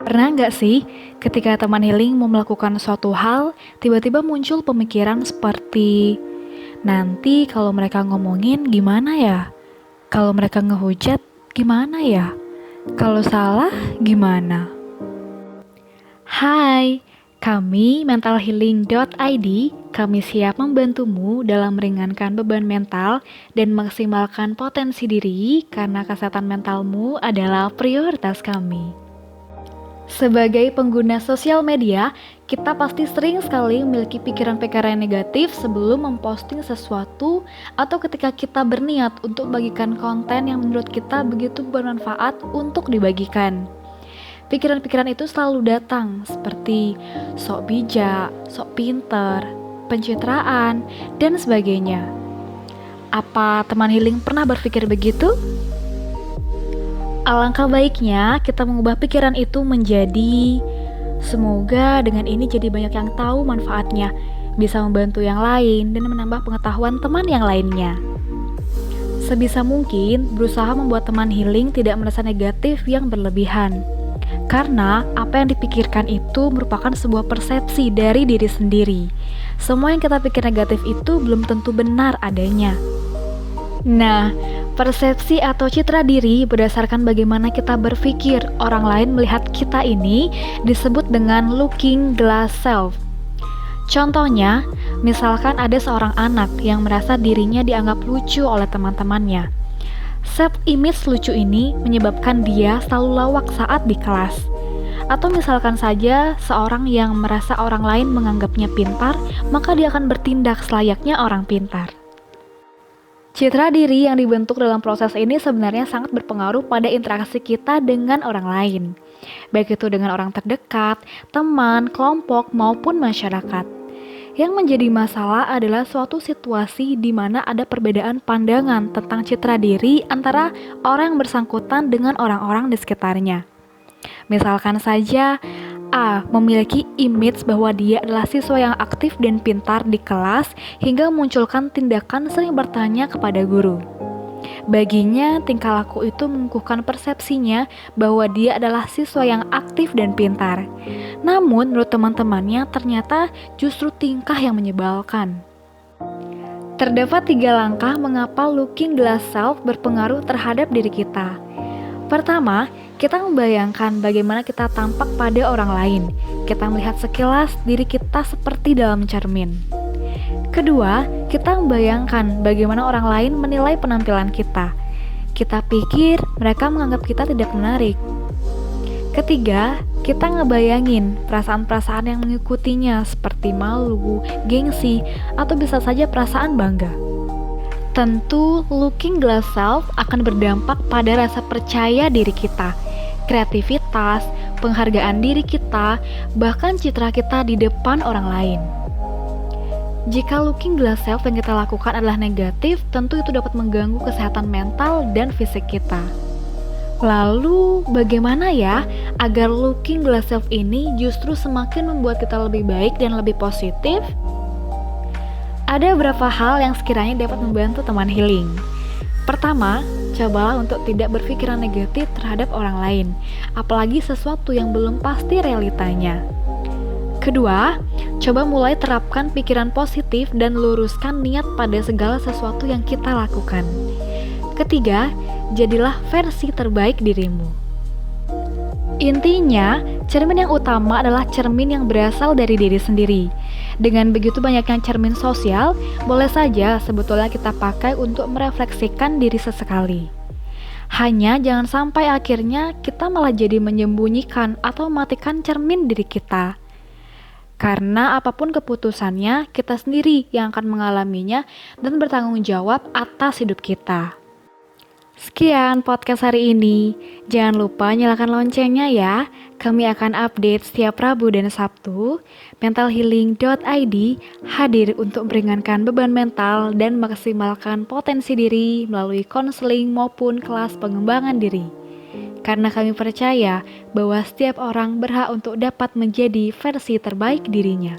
Pernah nggak sih, ketika teman healing mau melakukan suatu hal, tiba-tiba muncul pemikiran seperti, nanti kalau mereka ngomongin gimana ya? Kalau mereka ngehujat, gimana ya? Kalau salah, gimana? Hai, kami mentalhealing.id, kami siap membantumu dalam meringankan beban mental dan maksimalkan potensi diri karena kesehatan mentalmu adalah prioritas kami. Sebagai pengguna sosial media, kita pasti sering sekali memiliki pikiran-pikiran negatif sebelum memposting sesuatu atau ketika kita berniat untuk bagikan konten yang menurut kita begitu bermanfaat untuk dibagikan. Pikiran-pikiran itu selalu datang seperti sok bijak, sok pinter, pencitraan, dan sebagainya. Apa teman healing pernah berpikir begitu? Alangkah baiknya kita mengubah pikiran itu menjadi semoga dengan ini jadi banyak yang tahu manfaatnya, bisa membantu yang lain dan menambah pengetahuan teman yang lainnya. Sebisa mungkin berusaha membuat teman healing tidak merasa negatif yang berlebihan. Karena apa yang dipikirkan itu merupakan sebuah persepsi dari diri sendiri. Semua yang kita pikir negatif itu belum tentu benar adanya. Nah, persepsi atau citra diri berdasarkan bagaimana kita berpikir orang lain melihat kita ini disebut dengan looking glass self. Contohnya, misalkan ada seorang anak yang merasa dirinya dianggap lucu oleh teman-temannya. Self-image lucu ini menyebabkan dia selalu lawak saat di kelas. Atau misalkan saja seorang yang merasa orang lain menganggapnya pintar, maka dia akan bertindak selayaknya orang pintar. Citra diri yang dibentuk dalam proses ini sebenarnya sangat berpengaruh pada interaksi kita dengan orang lain, baik itu dengan orang terdekat, teman, kelompok, maupun masyarakat. Yang menjadi masalah adalah suatu situasi di mana ada perbedaan pandangan tentang citra diri antara orang yang bersangkutan dengan orang-orang di sekitarnya. Misalkan saja, A memiliki image bahwa dia adalah siswa yang aktif dan pintar di kelas hingga memunculkan tindakan sering bertanya kepada guru. Baginya, tingkah laku itu mengukuhkan persepsinya bahwa dia adalah siswa yang aktif dan pintar. Namun, menurut teman-temannya ternyata justru tingkah yang menyebalkan. Terdapat 3 langkah mengapa looking glass self berpengaruh terhadap diri kita. Pertama, kita membayangkan bagaimana kita tampak pada orang lain. Kita melihat sekilas diri kita seperti dalam cermin. Kedua, kita membayangkan bagaimana orang lain menilai penampilan kita. Kita pikir mereka menganggap kita tidak menarik. Ketiga, kita ngebayangin perasaan-perasaan yang mengikutinya seperti malu, gengsi, atau bisa saja perasaan bangga. Tentu, looking glass self akan berdampak pada rasa percaya diri kita, kreativitas, penghargaan diri kita, bahkan citra kita di depan orang lain. Jika looking glass self yang kita lakukan adalah negatif, tentu itu dapat mengganggu kesehatan mental dan fisik kita. Lalu, bagaimana ya agar looking glass self ini justru semakin membuat kita lebih baik dan lebih positif? Ada beberapa hal yang sekiranya dapat membantu teman healing. Pertama, cobalah untuk tidak berpikiran negatif terhadap orang lain, apalagi sesuatu yang belum pasti realitanya. Kedua, coba mulai terapkan pikiran positif dan luruskan niat pada segala sesuatu yang kita lakukan. Ketiga, jadilah versi terbaik dirimu. Intinya, cermin yang utama adalah cermin yang berasal dari diri sendiri. Dengan begitu banyaknya cermin sosial, boleh saja sebetulnya kita pakai untuk merefleksikan diri sesekali. Hanya jangan sampai akhirnya kita malah jadi menyembunyikan atau mematikan cermin diri kita. Karena apapun keputusannya, kita sendiri yang akan mengalaminya dan bertanggung jawab atas hidup kita. Sekian podcast hari ini. Jangan lupa nyalakan loncengnya ya. Kami akan update setiap Rabu dan Sabtu. Mentalhealing.id hadir untuk meringankan beban mental dan maksimalkan potensi diri melalui konseling maupun kelas pengembangan diri. Karena kami percaya bahwa setiap orang berhak untuk dapat menjadi versi terbaik dirinya.